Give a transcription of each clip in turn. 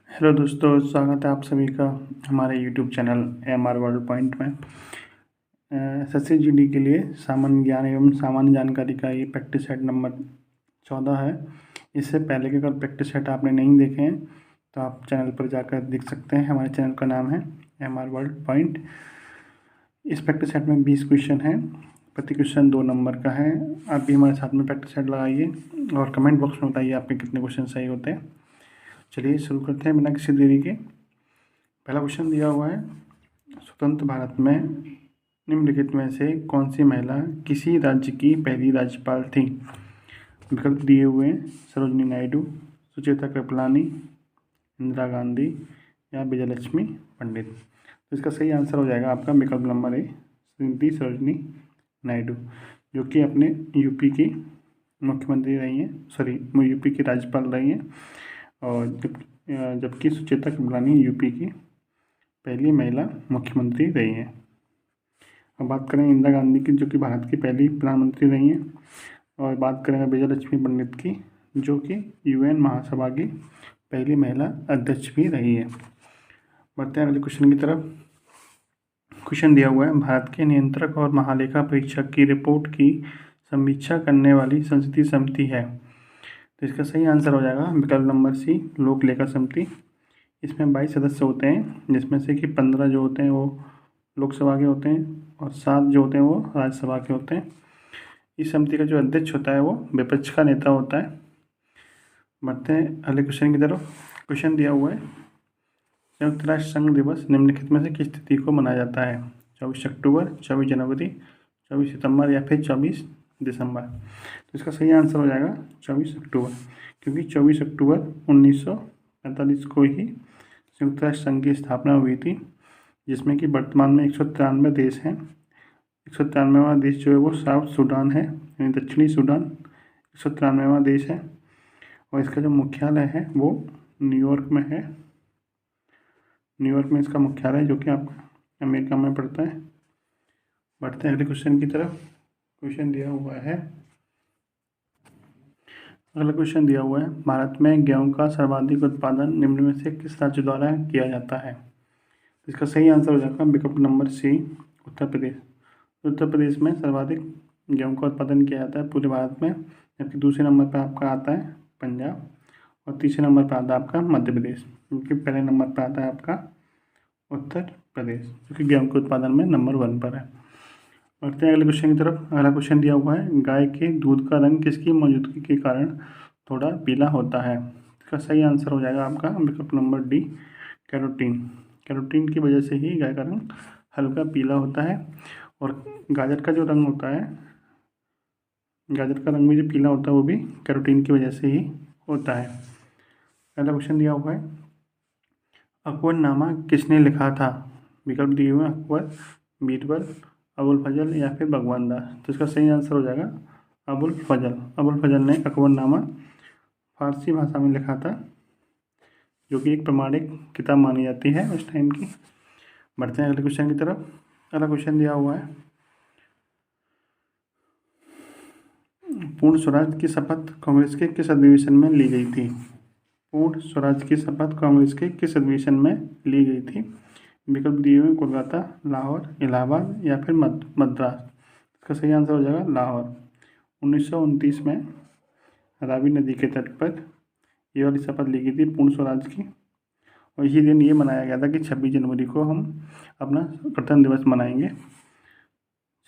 Hello दोस्तों, स्वागत है आप सभी का हमारे YouTube channel MR world point में। एसएससी जीडी के लिए सामान्य ज्ञान एवं सामान्य जानकारी का ये प्रैक्टिस सेट नंबर 14 है। इससे पहले के अगर प्रैक्टिस सेट आपने नहीं देखे हैं तो आप चैनल पर जाकर देख सकते हैं। हमारे चैनल का नाम है एमआर वर्ल्ड पॉइंट। इस प्रैक्टिस सेट में 20 क्वेश्चन हैं, प्रति क्वेश्चन 2 नंबर का है। आप भी हमारे साथ में प्रैक्टिस सेट लगाइए और कमेंट बॉक्स में बताइए आपके कितने क्वेश्चन सही होते हैं। चलिए शुरू करते हैं बिना किसी देरी के। पहला क्वेश्चन दिया हुआ है, स्वतंत्र भारत में निम्नलिखित में से कौन सी महिला किसी राज्य की पहली राज्यपाल थी? विकल्प दिए हुए हैं, सरोजनी नायडू, सुचेता कृपलानी, इंदिरा गांधी या विजयलक्ष्मी पंडित। तो इसका सही आंसर हो जाएगा आपका विकल्प नंबर ए, श्रीमती सरोजनी नायडू, जो कि अपने यूपी की मुख्यमंत्री रही हैं, यूपी की राज्यपाल रही हैं। और जबकि सुचेता कृपलानी यूपी की पहली महिला मुख्यमंत्री रही हैं। अब बात करें इंदिरा गांधी की, जो कि भारत की पहली प्रधानमंत्री रही हैं। और बात करेंगे विजयलक्ष्मी पंडित की, जो कि यूएन महासभा की पहली महिला अध्यक्ष भी रही है। बढ़ते हैं अगले क्वेश्चन की तरफ। क्वेश्चन दिया हुआ है, भारत के नियंत्रक और महालेखा परीक्षक की रिपोर्ट की समीक्षा करने वाली संसदीय समिति है। तो इसका सही आंसर हो जाएगा विकल्प नंबर सी, लोक लेखा समिति। इसमें 22 सदस्य होते हैं, जिसमें से कि 15 जो होते हैं वो लोकसभा के होते हैं और 7 जो होते हैं वो राज्यसभा के होते हैं। इस समिति का जो अध्यक्ष होता है वो विपक्ष का नेता होता है। बढ़ते हैं अगले क्वेश्चन की तरफ। क्वेश्चन दिया हुआ है, संयुक्त राष्ट्र संघ दिवस निम्नलिखित में से किस तिथि को मनाया जाता है? 24 अक्टूबर, 24 जनवरी, 24 सितंबर या फिर 24 दिसंबर। तो इसका सही आंसर हो जाएगा 24 अक्टूबर, क्योंकि 24 अक्टूबर 1945 को ही संयुक्त राष्ट्र संघ की स्थापना हुई थी, जिसमें कि वर्तमान में 193 देश हैं। 193वां देश जो है वो साउथ सूडान है, यानी दक्षिणी सूडान 193वां देश है। और इसका जो मुख्यालय है वो न्यूयॉर्क में है। न्यूयॉर्क में इसका मुख्यालय है, जो कि आपका अमेरिका में पड़ता है। बढ़ते हैं अगले क्वेश्चन की तरफ। क्वेश्चन दिया हुआ है, अगला क्वेश्चन दिया हुआ है, भारत में गेहूं का सर्वाधिक उत्पादन निम्न में से किस राज्य द्वारा किया जाता है? इसका सही आंसर हो जाएगा विकल्प नंबर सी, उत्तर प्रदेश। उत्तर प्रदेश में सर्वाधिक गेहूं का उत्पादन किया जाता है पूरे भारत में। जबकि दूसरे नंबर पर आपका आता है पंजाब और तीसरे नंबर पर आता है आपका मध्य प्रदेश, क्योंकि पहले नंबर पर आता है आपका उत्तर प्रदेश, जो कि गेहूं के उत्पादन में नंबर 1 पर है। बढ़ते हैं अगले क्वेश्चन की तरफ। अगला क्वेश्चन दिया हुआ है, गाय के दूध का रंग किसकी मौजूदगी के कारण थोड़ा पीला होता है? इसका सही आंसर हो जाएगा आपका विकल्प नंबर डी, कैरोटीन। कैरोटीन की वजह से ही गाय का रंग हल्का पीला होता है। और गाजर का जो रंग होता है, गाजर का रंग भी जो पीला होता है वो भी कैरोटीन की वजह से ही होता है। अगला क्वेश्चन दिया हुआ है, अकबरनामा किसने लिखा था? विकल्प दिए हुए हैं, अकबर, बीरबल, अबुल फजल या फिर भगवान दास। तो इसका सही आंसर हो जाएगा अबुल फजल। अबुल फजल ने अकबरनामा फारसी भाषा में लिखा था, जो कि एक प्रमाणिक किताब मानी जाती है उस टाइम की। बढ़ते हैं अगले क्वेश्चन की तरफ। अगला क्वेश्चन दिया हुआ है, पूर्ण स्वराज की शपथ कांग्रेस के किस अधिवेशन में ली गई थी? पूर्ण स्वराज की शपथ कांग्रेस के किस अधिवेशन में ली गई थी? विकल्प दिए हुए, कोलकाता, लाहौर, इलाहाबाद या फिर मद्रास। इसका सही आंसर हो जाएगा लाहौर। 1929 में रावी नदी के तट पर ये वाली शपथ ली गई थी पूर्ण स्वराज की। और इसी दिन ये मनाया गया था कि 26 जनवरी को हम अपना गणतंत्र दिवस मनाएंगे,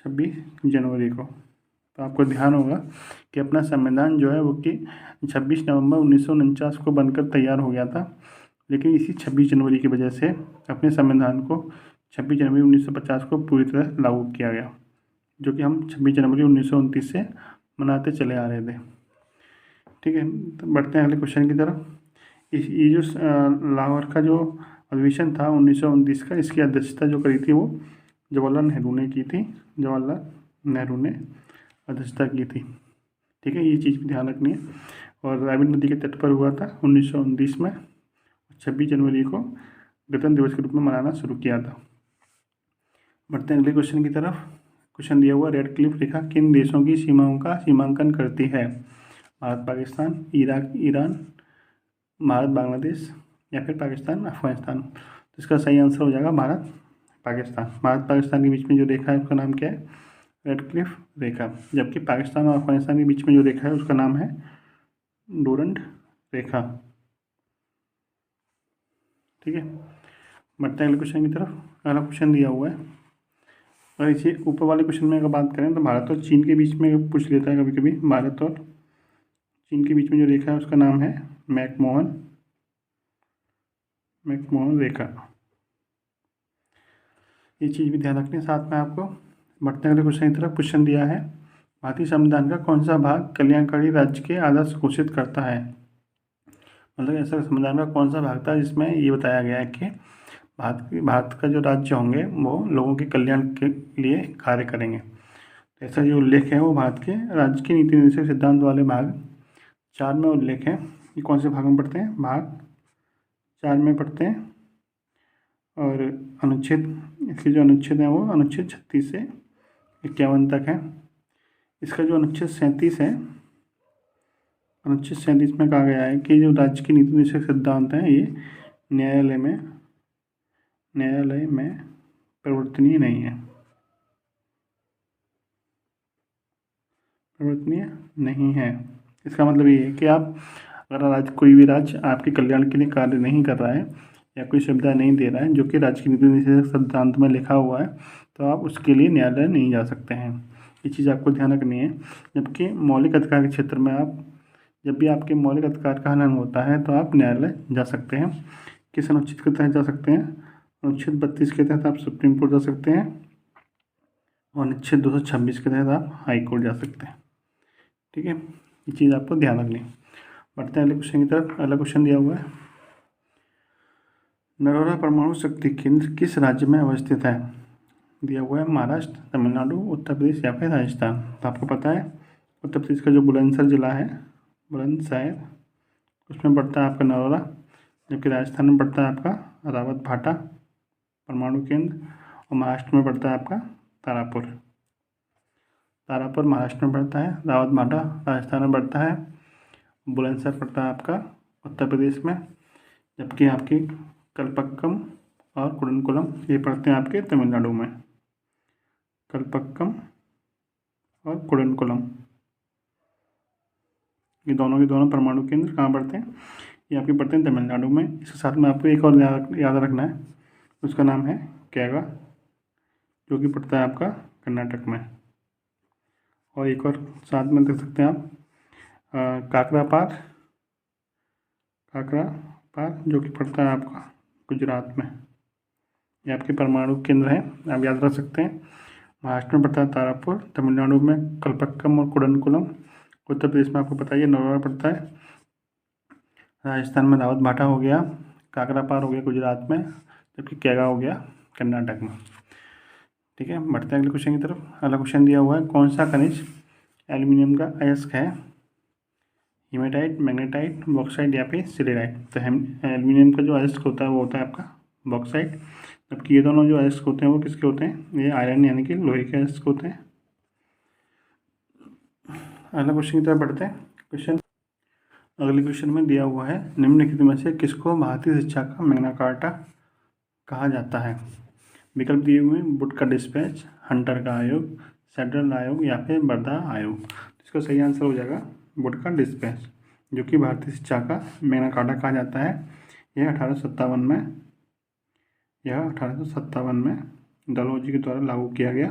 26 जनवरी को। तो आपको ध्यान होगा कि अपना संविधान जो है वो कि 26 नवंबर 1949 को बनकर तैयार हो गया था, लेकिन इसी 26 जनवरी की वजह से अपने संविधान को 26 जनवरी 1950 को पूरी तरह लागू किया गया, जो कि हम 26 जनवरी 1929 से मनाते चले आ रहे थे। ठीक है, तो बढ़ते हैं अगले क्वेश्चन की तरफ। ये जो लाहौर का जो अधिवेशन था 1929 का, इसकी अध्यक्षता जो करी थी वो जवाहरलाल नेहरू ने की थी। जवाहरलाल नेहरू ने अध्यक्षता की थी। ठीक है, ये चीज़ भी ध्यान रखनी है। और रावी नदी के तट पर हुआ था 1929 में। 26 जनवरी को गणतंत्र दिवस के रूप में मनाना शुरू किया था। बढ़ते हैं अगले क्वेश्चन की तरफ। क्वेश्चन दिया हुआ, रेड क्लिफ रेखा किन देशों की सीमाओं का सीमांकन करती है? भारत पाकिस्तान, इराक ईरान, भारत बांग्लादेश, या फिर पाकिस्तान अफगानिस्तान। तो इसका सही आंसर हो जाएगा भारत पाकिस्तान। भारत पाकिस्तान के बीच में जो रेखा है उसका नाम क्या है? रेड क्लिफ रेखा। जबकि पाकिस्तान और अफगानिस्तान के बीच में जो रेखा है उसका नाम है डूरंड रेखा। ठीक है, बढ़ते हैं अगले क्वेश्चन की तरफ। अगला क्वेश्चन दिया हुआ है, अगर इसी ऊपर वाले क्वेश्चन में अगर बात करें तो भारत और चीन के बीच में पूछ लेता है कभी कभी। भारत और चीन के बीच में जो रेखा है उसका नाम है मैकमोहन रेखा। ये चीज़ भी ध्यान रखनी साथ में आपको। बढ़ते हैं अगले क्वेश्चन की तरफ। क्वेश्चन दिया है, भारतीय संविधान का कौन सा भाग कल्याणकारी राज्य के आदर्श घोषित करता है? मतलब ऐसा संविधान का कौन सा भाग था जिसमें ये बताया गया है कि भारत का जो राज्य होंगे वो लोगों के कल्याण के लिए कार्य करेंगे। तो ऐसा जो उल्लेख है वो भारत के राज्य की नीति निर्देशक सिद्धांत वाले भाग 4 में उल्लेख है। ये कौन से भाग में पढ़ते हैं? भाग 4 में पढ़ते हैं। और अनुच्छेद, इसके जो अनुच्छेद हैं वो अनुच्छेद 36 से 51 तक है। इसका जो अनुच्छेद 37 है, अनुच्छेद 37 में कहा गया है कि जो राज्य की नीति निर्देशक सिद्धांत हैं ये न्यायालय में परिवर्तनीय नहीं है, परिवर्तनीय नहीं है। इसका मतलब ये है कि आप अगर कोई भी राज्य आपके कल्याण के लिए कार्य नहीं कर रहा है या कोई सुविधा नहीं दे रहा है जो कि राज्य की नीति निर्देशक सिद्धांत में लिखा हुआ है, तो आप उसके लिए न्यायालय नहीं जा सकते हैं। ये चीज़ आपको ध्यान रखनी है। जबकि मौलिक अधिकार के क्षेत्र में जब भी आपके मौलिक अधिकार का हनन होता है तो आप न्यायालय जा सकते हैं। किस अनुच्छेद के तहत जा सकते हैं? अनुच्छेद 32 के तहत आप सुप्रीम कोर्ट जा सकते हैं और अनुच्छेद 226 के तहत आप हाई कोर्ट जा सकते हैं। ठीक है, ये चीज़ आपको ध्यान रखनी है। बढ़ते हैं अगले क्वेश्चन की तरफ। अगला क्वेश्चन दिया हुआ है, नरोरा परमाणु शक्ति केंद्र किस राज्य में अवस्थित है? दिया हुआ है महाराष्ट्र, तमिलनाडु, उत्तर प्रदेश या फिर राजस्थान। तो आपको पता है उत्तर प्रदेश का जो बुलंदशहर जिला है, बुलंदशहर, उसमें पड़ता है आपका नरोरा। जबकि राजस्थान में पड़ता है आपका रावत भाटा परमाणु केंद्र। और महाराष्ट्र में पड़ता है आपका तारापुर महाराष्ट्र में पड़ता है। रावत भाटा राजस्थान में पड़ता है। बुलंदशहर पड़ता है आपका उत्तर प्रदेश में। जबकि आपकी कलपक्कम और कुडनकुलम ये पड़ते हैं आपके तमिलनाडु में। कलपक्कम और कुडनकुलम ये दोनों के दोनों परमाणु केंद्र कहाँ पड़ते हैं? ये आपके पड़ते हैं तमिलनाडु में। इसके साथ में आपको एक और याद रखना है, उसका नाम है कैगा, जो कि पड़ता है आपका कर्नाटक में। और एक और साथ में देख सकते हैं आप काकरापार जो कि पड़ता है आपका गुजरात में। ये आपके परमाणु केंद्र हैं, आप याद रख सकते हैं। महाराष्ट्र में पड़ता है तारापुर, तमिलनाडु में कलपक्कम और कुडनकुलम, उत्तर प्रदेश में आपको पता है नरोरा पड़ता है, राजस्थान में रावत भाटा हो गया, काकरापार हो गया गुजरात में, जबकि कैगा हो गया कर्नाटक में। ठीक है, बढ़ते हैं अगले क्वेश्चन की तरफ। अगला क्वेश्चन दिया हुआ है, कौन सा खनिज एल्यूमिनियम का अयस्क है? हीमेटाइट, मैग्नेटाइट, बॉक्साइट या फिर सिलेराइट। तो एल्यूमिनियम का जो अयस्क होता है वो होता है आपका बॉक्साइट। जबकि ये दोनों जो अयस्क होते हैं वो किसके होते हैं? ये आयरन यानी कि लोहे के अयस्क होते हैं। अगला क्वेश्चन की तरफ बढ़ते हैं। अगले क्वेश्चन में दिया हुआ है, निम्नलिखित में से किसको भारतीय शिक्षा का मैग्ना कार्टा कहा जाता है? विकल्प दिए हुए हैं, वुड का डिस्पैच, हंटर का आयोग, सेड्रल आयोग या फिर बर्दा आयोग। इसका सही आंसर हो जाएगा वुड का डिस्पैच, जो कि भारतीय शिक्षा का मैग्ना कार्टा कहा जाता है। यह 1857 में डलहौजी के द्वारा लागू किया गया।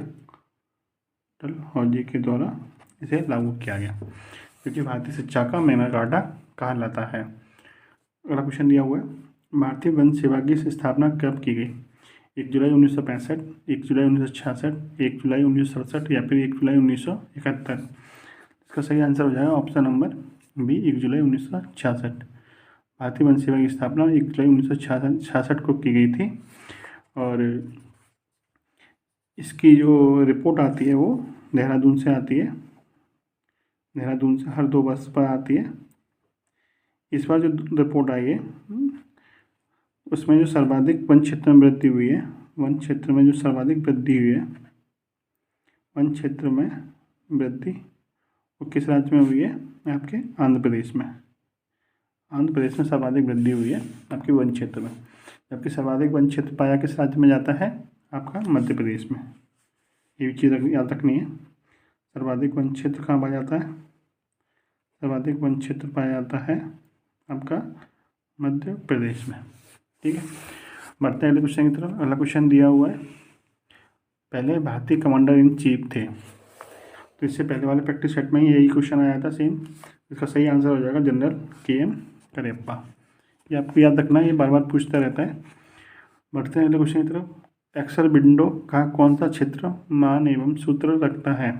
डलहौजी के द्वारा इसे लागू किया गया, क्योंकि भारतीय शिक्षा का मैग्ना कार्टा कहलाता है। अगला क्वेश्चन दिया हुआ है, भारतीय वन सेवा की स्थापना कब की गई? 1 जुलाई 1965, 1 जुलाई 1966, 1 जुलाई 1967 या फिर 1 जुलाई 1971। इसका सही आंसर हो जाएगा ऑप्शन नंबर बी, 1 जुलाई 1966। भारतीय वन सेवा की स्थापना 1 जुलाई 1966 को की गई थी। और इसकी जो रिपोर्ट आती है वो देहरादून से आती है, देहरादून से हर 2 वर्ष पर आती है। इस बार जो रिपोर्ट आई है उसमें जो सर्वाधिक वन क्षेत्र में वृद्धि हुई है, वन क्षेत्र में जो सर्वाधिक वृद्धि हुई है, वन क्षेत्र में वृद्धि वो किस राज्य में हुई है? आपके आंध्र प्रदेश में। आंध्र प्रदेश में सर्वाधिक वृद्धि हुई है आपके वन क्षेत्र में, जबकि सर्वाधिक वन क्षेत्र पाया किस राज्य में जाता है, आपका मध्य प्रदेश में। ये भी चीज़ याद रखनी है। सर्वाधिक वन क्षेत्र कहाँ पाया जाता है, सर्वाधिक वन क्षेत्र पाया जाता है आपका मध्य प्रदेश में। ठीक है, बढ़ते हैं अगले क्वेश्चन की तरफ। अगला क्वेश्चन दिया हुआ है, पहले भारतीय कमांडर इन चीफ थे। तो इससे पहले वाले प्रैक्टिस सेट में ही यही क्वेश्चन आया था सेम। इसका सही आंसर हो जाएगा जनरल KM करियप्पा। ये आपको याद रखना है, ये बार बार पूछता रहता है। बढ़ते हैं अगले क्वेश्चन की तरफ। एक्सेल विंडो का कौन सा क्षेत्र मान एवं सूत्र रखता है।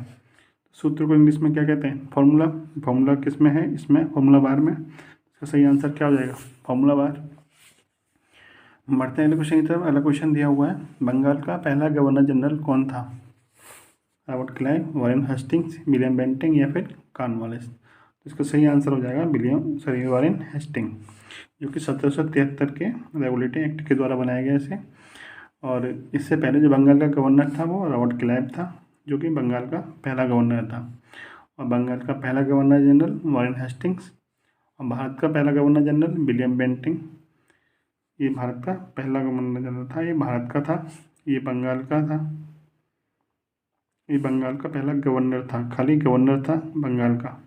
सूत्र को इंग्लिश में क्या कहते हैं, फॉर्मूला। फॉर्मूला किस में है, इसमें फॉर्मूला बार में। इसका सही आंसर क्या हो जाएगा, फॉर्मूला बार। बढ़ते हैं अगले क्वेश्चन की तरफ। अगला क्वेश्चन दिया हुआ है, बंगाल का पहला गवर्नर जनरल कौन था। Robert Clive, Warren Hastings, William Bentinck या फिर कॉर्नवालिस। तो इसका सही आंसर हो जाएगा वॉरेन हेस्टिंग, जो कि 1773 के रेगुलेटिंग एक्ट के द्वारा बनाया गया इसे। और इससे पहले जो बंगाल का गवर्नर था वो रॉबर्ट क्लाइव था, जो कि बंगाल का पहला गवर्नर था। और बंगाल का पहला गवर्नर जनरल वॉरेन हेस्टिंग्स, और भारत का पहला गवर्नर जनरल विलियम बेंटिंग। ये भारत का पहला गवर्नर जनरल था, ये भारत का था, ये बंगाल का था। ये बंगाल का पहला गवर्नर था, खाली गवर्नर था बंगाल का।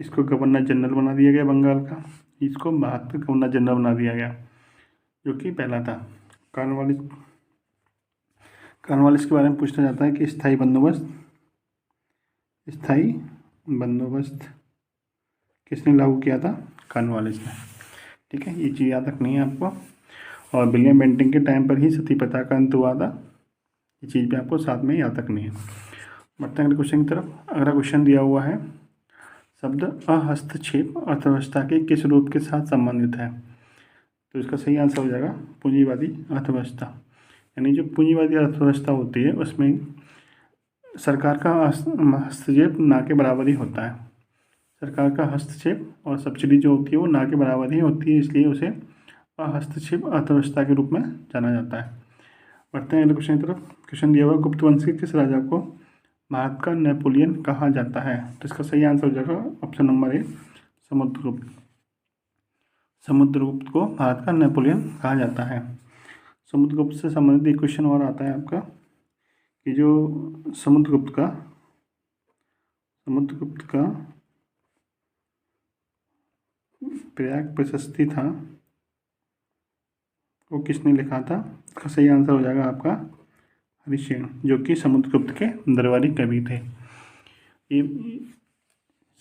इसको गवर्नर जनरल बना दिया गया बंगाल का, इसको भारत का गवर्नर जनरल बना दिया गया, जो कि पहला था। कॉर्नवालिस के बारे में पूछा जाता है कि स्थायी बंदोबस्त किसने लागू किया था, कॉर्नवालिस ने। ठीक है, ये चीज़ याद रखनी है आपको। और विलियम बेंटिंग के टाइम पर ही सती प्रथा का अंत हुआ था, ये चीज़ भी आपको साथ में याद रखनी है। बढ़ते हैं अगले क्वेश्चन की तरफ। अगला क्वेश्चन दिया हुआ है, शब्द अहस्तक्षेप अर्थव्यवस्था के किस रूप के साथ संबंधित है। तो इसका सही आंसर हो जाएगा पूंजीवादी अर्थव्यवस्था। यानी जो पूंजीवादी अर्थव्यवस्था होती है उसमें सरकार का हस्तक्षेप ना के बराबर ही होता है। सरकार का हस्तक्षेप और सब्सिडी जो होती है वो ना के बराबर ही होती है, इसलिए उसे हस्तक्षेप अर्थव्यवस्था के रूप में जाना जाता है। बढ़ते हैं अगले क्वेश्चन की तरफ। क्वेश्चन दिया हुआ, गुप्त वंश के किस राजा को भारत का नेपोलियन कहा जाता है। तो इसका सही आंसर हो जाएगा option number A, Samudragupta. Samudragupta को भारत का नेपोलियन कहा जाता है। समुद्रगुप्त से संबंधित एक क्वेश्चन और आता है आपका कि जो समुद्रगुप्त का प्रयाग प्रशस्ति था वो किसने लिखा था। इसका सही आंसर हो जाएगा आपका हरिसेन, जो कि समुद्रगुप्त के दरबारी कवि थे। ये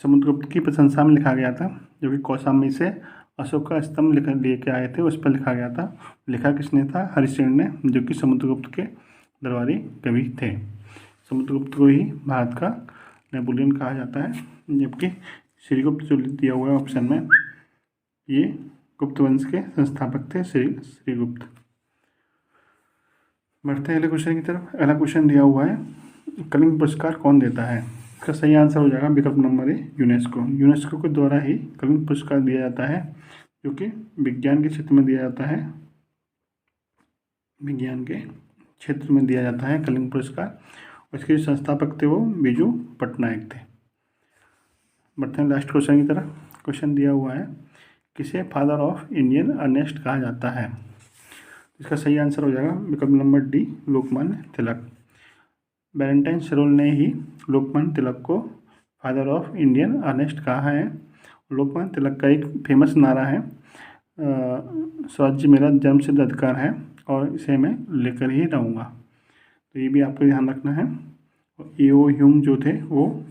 समुद्रगुप्त की प्रशंसा में लिखा गया था, जो कि कौशाम्बी से अशोक का स्तंभ लेके आए थे, उस पर लिखा गया था। लिखा किसने था, हरिसेन ने, जो कि समुद्रगुप्त के दरबारी कवि थे। समुद्रगुप्त को ही भारत का नेपोलियन कहा जाता है, जबकि श्रीगुप्त जो दिया हुआ है ऑप्शन में, ये गुप्त वंश के संस्थापक थे, श्रीगुप्त। बढ़ते हैं अगले क्वेश्चन की तरफ। अगला क्वेश्चन दिया हुआ है, कलिंग पुरस्कार कौन देता है। इसका सही आंसर हो जाएगा विकल्प नंबर ए, यूनेस्को। यूनेस्को के द्वारा ही कलिंग पुरस्कार दिया जाता है, जो कि विज्ञान के क्षेत्र में दिया जाता है। विज्ञान के क्षेत्र में दिया जाता है कलिंग पुरस्कार। उसके जो संस्थापक थे वो बिजू पटनायक थे। बढ़ते हैं लास्ट क्वेश्चन की तरफ। क्वेश्चन दिया हुआ है, किसे फादर ऑफ इंडियन अर्नेस्ट कहा जाता है। इसका सही आंसर हो जाएगा विकल्प number D, Lokmanya Tilak. Valentine Sarol ने ही लोकमान्य तिलक को फादर ऑफ इंडियन अर्नेस्ट कहा है। लोकमान्य तिलक का एक फेमस नारा है, स्वराज्य मेरा जन्मसिद्ध अधिकार है और इसे मैं लेकर ही रहूँगा। तो ये भी आपको ध्यान रखना है। A.O. ह्यूम जो थे वो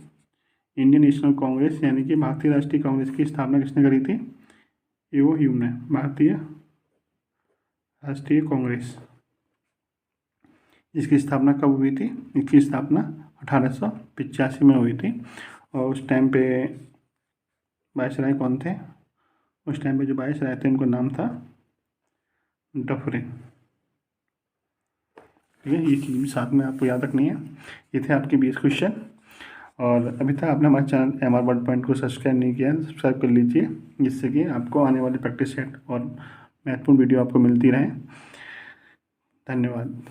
इंडियन नेशनल कांग्रेस यानी कि भारतीय राष्ट्रीय कांग्रेस की स्थापना किसने करी थी, A.O. ह्यूम ने। भारतीय राष्ट्रीय कांग्रेस, इसकी स्थापना कब हुई थी, इसकी स्थापना 1885 में हुई थी। और उस टाइम पे वायसराय कौन थे, उस टाइम पे जो वायसराय थे उनका नाम था डफरिन। ठीक है, ये चीज़ भी साथ में आपको याद रखनी है। ये थे आपके 20 क्वेश्चन। और अभी तक आपने हमारे चैनल MR वर्ड पॉइंट को सब्सक्राइब नहीं किया है, सब्सक्राइब कर लीजिए, जिससे कि आपको आने वाले प्रैक्टिस सेट और महत्वपूर्ण वीडियो आपको मिलती रहे। धन्यवाद।